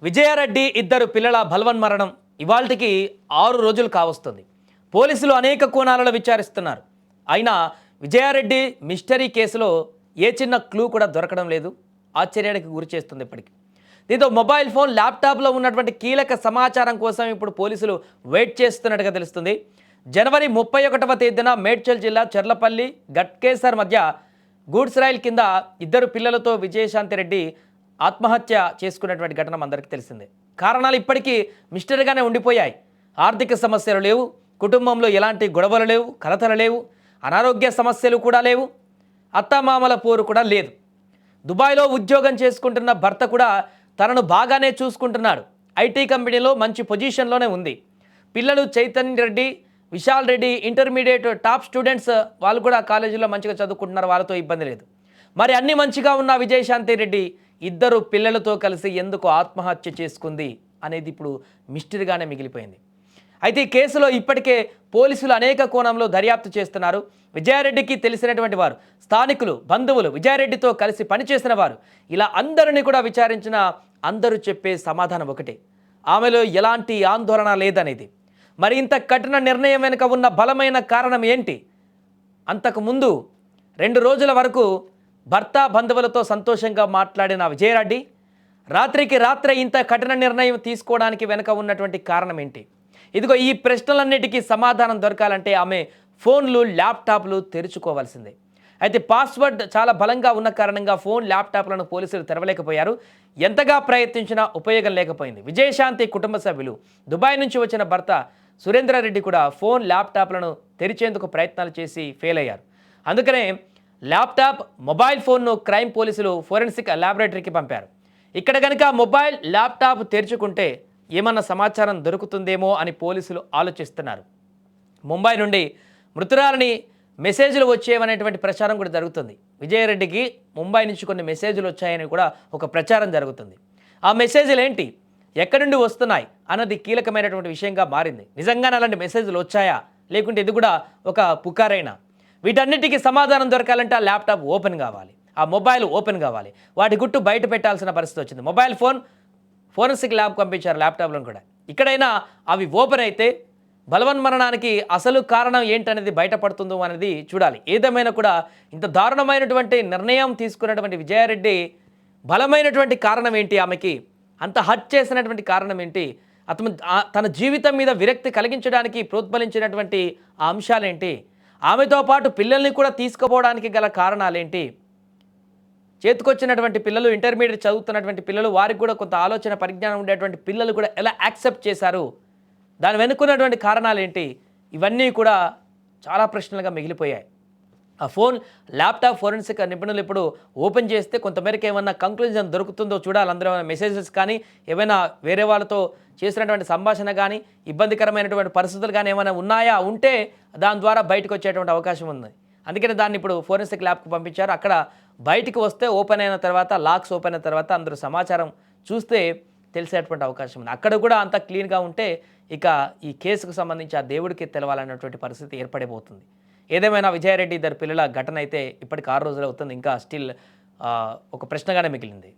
విజయారెడ్డి ఇద్దరు పిల్లల బలవన్మరణం ఇవాల్టికి 6 రోజులు కావస్తుంది. పోలీసులు అనేక కోణాలలో విచారిస్తున్నారు. అయినా విజయారెడ్డి మిస్టరీ కేసులో ఏ చిన్న క్లూ కూడా దొరకడం లేదు. ఆశ్చర్యానికి గురి చేస్తుంది ఇప్పటికి. దీంతో మొబైల్ ఫోన్ ల్యాప్టాప్లో ఉన్నటువంటి కీలక సమాచారం కోసం ఇప్పుడు పోలీసులు వెయిట్ చేస్తున్నట్టుగా తెలుస్తుంది. జనవరి 31వ తేదీన మేడ్చల్ జిల్లా చర్లపల్లి గట్కేసర్ మధ్య గూడ్స్ రైల్ కింద ఇద్దరు పిల్లలతో విజయశాంతిరెడ్డి ఆత్మహత్య చేసుకున్నటువంటి ఘటన అందరికీ తెలిసిందే. కారణాలు ఇప్పటికీ మిస్టరీగానే ఉండిపోయాయి. ఆర్థిక సమస్యలు లేవు, కుటుంబంలో ఎలాంటి గొడవలు లేవు, కలతలు లేవు, అనారోగ్య సమస్యలు కూడా లేవు, అత్తమామల పోరు కూడా లేదు. దుబాయ్లో ఉద్యోగం చేసుకుంటున్న భర్త కూడా తనను బాగానే చూసుకుంటున్నాడు. ఐటీ కంపెనీలో మంచి పొజిషన్లోనే ఉంది. పిల్లలు Chaitanya Reddy, Vishal Reddy intermediate top students, వాళ్ళు కూడా కాలేజీలో మంచిగా చదువుకుంటున్నారు, వాళ్ళతో ఇబ్బంది లేదు. మరి అన్ని మంచిగా ఉన్న విజయశాంతి రెడ్డి ఇద్దరు పిల్లలతో కలిసి ఎందుకు ఆత్మహత్య చేసుకుంది అనేది ఇప్పుడు మిస్టరీగానే మిగిలిపోయింది. అయితే ఈ కేసులో ఇప్పటికే పోలీసులు అనేక కోణంలో దర్యాప్తు చేస్తున్నారు. విజయారెడ్డికి తెలిసినటువంటి వారు, స్థానికులు, బంధువులు, విజయారెడ్డితో కలిసి పనిచేసిన వారు, ఇలా అందరినీ కూడా విచారించిన అందరూ చెప్పే సమాధానం ఒకటే: ఆమెలో ఎలాంటి ఆందోళన లేదనేది. మరి ఇంత కఠిన నిర్ణయం వెనుక ఉన్న బలమైన కారణం ఏంటి? అంతకుముందు 2 రోజుల వరకు భర్త బంధువులతో సంతోషంగా మాట్లాడిన విజయారెడ్డి రాత్రికి రాత్రే ఇంత కఠిన నిర్ణయం తీసుకోవడానికి వెనుక ఉన్నటువంటి కారణం ఏంటి? ఇదిగో ఈ ప్రశ్నలన్నిటికీ సమాధానం దొరకాలంటే ఆమె ఫోన్లు, ల్యాప్టాప్లు తెరుచుకోవాల్సిందే. అయితే పాస్వర్డ్ చాలా బలంగా ఉన్న కారణంగా ఫోన్, ల్యాప్టాప్లను పోలీసులు తెరవలేకపోయారు. ఎంతగా ప్రయత్నించినా ఉపయోగం లేకపోయింది. విజయశాంతి కుటుంబ సభ్యులు, దుబాయ్ నుంచి వచ్చిన భర్త సురేంద్రారెడ్డి కూడా ఫోన్, ల్యాప్టాప్లను తెరిచేందుకు ప్రయత్నాలు చేసి ఫెయిల్ అయ్యారు. అందుకనే ల్యాప్టాప్, మొబైల్ ఫోన్ను క్రైమ్ పోలీసులు ఫోరెన్సిక్ ల్యాబొరేటరీకి పంపారు. ఇక్కడ కనుక మొబైల్, ల్యాప్టాప్ తెరుచుకుంటే ఏమన్నా సమాచారం దొరుకుతుందేమో అని పోలీసులు ఆలోచిస్తున్నారు. ముంబై నుండి మృతురాలని మెసేజ్లు వచ్చేవనేటువంటి ప్రచారం కూడా జరుగుతుంది. విజయారెడ్డికి ముంబై నుంచి కొన్ని మెసేజ్లు వచ్చాయని కూడా ఒక ప్రచారం జరుగుతుంది. ఆ మెసేజ్లు ఏంటి, ఎక్కడి నుండి వస్తున్నాయి అన్నది కీలకమైనటువంటి విషయంగా మారింది. నిజంగానే అలాంటి మెసేజ్లు వచ్చాయా, లేకుంటే ఇది కూడా ఒక పుకారైనా? వీటన్నిటికీ సమాధానం దొరకాలంటే ఆ ల్యాప్టాప్ ఓపెన్ కావాలి, ఆ మొబైల్ ఓపెన్ కావాలి. వాటి గుట్టు బయట పెట్టాల్సిన పరిస్థితి వచ్చింది. మొబైల్ ఫోన్ ఫోరెన్సిక్ ల్యాబ్ పంపించారు, ల్యాప్టాప్లను కూడా. ఇక్కడైనా అవి ఓపెన్ అయితే బలవన్మరణానికి అసలు కారణం ఏంటనేది బయటపడుతుందో అనేది చూడాలి. ఏదేమైనా కూడా ఇంత దారుణమైనటువంటి నిర్ణయం తీసుకున్నటువంటి విజయారెడ్డి బలమైనటువంటి కారణం ఏంటి, ఆమెకి అంత హర్ట్ చేసినటువంటి కారణం ఏంటి, తన జీవితం మీద విరక్తి కలిగించడానికి ప్రోద్బలించినటువంటి ఆ అంశాలేంటి, ఆమెతో పాటు పిల్లల్ని కూడా తీసుకుపోవడానికి గల కారణాలేంటి, చేతికొచ్చినటువంటి పిల్లలు, ఇంటర్మీడియట్ చదువుతున్నటువంటి పిల్లలు, వారికి కూడా కొంత ఆలోచన పరిజ్ఞానం ఉండేటువంటి పిల్లలు కూడా ఎలా యాక్సెప్ట్ చేశారు, దాని వెనుకున్నటువంటి కారణాలు ఏంటి, ఇవన్నీ కూడా చాలా ప్రశ్నలుగా మిగిలిపోయాయి. ఆ ఫోన్, ల్యాప్టాప్ ఫోరెన్సిక్ నిపుణులు ఇప్పుడు ఓపెన్ చేస్తే కొంతమేరకు ఏమన్నా కంక్లూజన్ దొరుకుతుందో చూడాలి. అందులో ఏమైనా మెసేజెస్ కానీ, ఏమైనా వేరే వాళ్ళతో చేసినటువంటి సంభాషణ కానీ, ఇబ్బందికరమైనటువంటి పరిస్థితులు కానీ ఏమైనా ఉన్నాయా, ఉంటే దాని ద్వారా బయటకు వచ్చేటువంటి అవకాశం ఉంది. అందుకని దాన్ని ఇప్పుడు ఫోరెన్సిక్ ల్యాబ్కు పంపించారు. అక్కడ బయటికి వస్తే ఓపెన్ అయిన తర్వాత, లాక్స్ ఓపెన్ అయిన తర్వాత అందరూ సమాచారం చూస్తే తెలిసేటువంటి అవకాశం ఉంది. అక్కడ కూడా అంత క్లీన్గా ఉంటే ఇక ఈ కేసుకు సంబంధించి ఆ దేవుడికి తెలవాలన్నటువంటి పరిస్థితి ఏర్పడిపోతుంది. ఏదేమైనా విజయారెడ్డి ఇద్దరు పిల్లల ఘటన అయితే ఇప్పటికి 6 రోజులు అవుతుంది, ఇంకా స్టిల్ ఒక ప్రశ్నగానే మిగిలింది.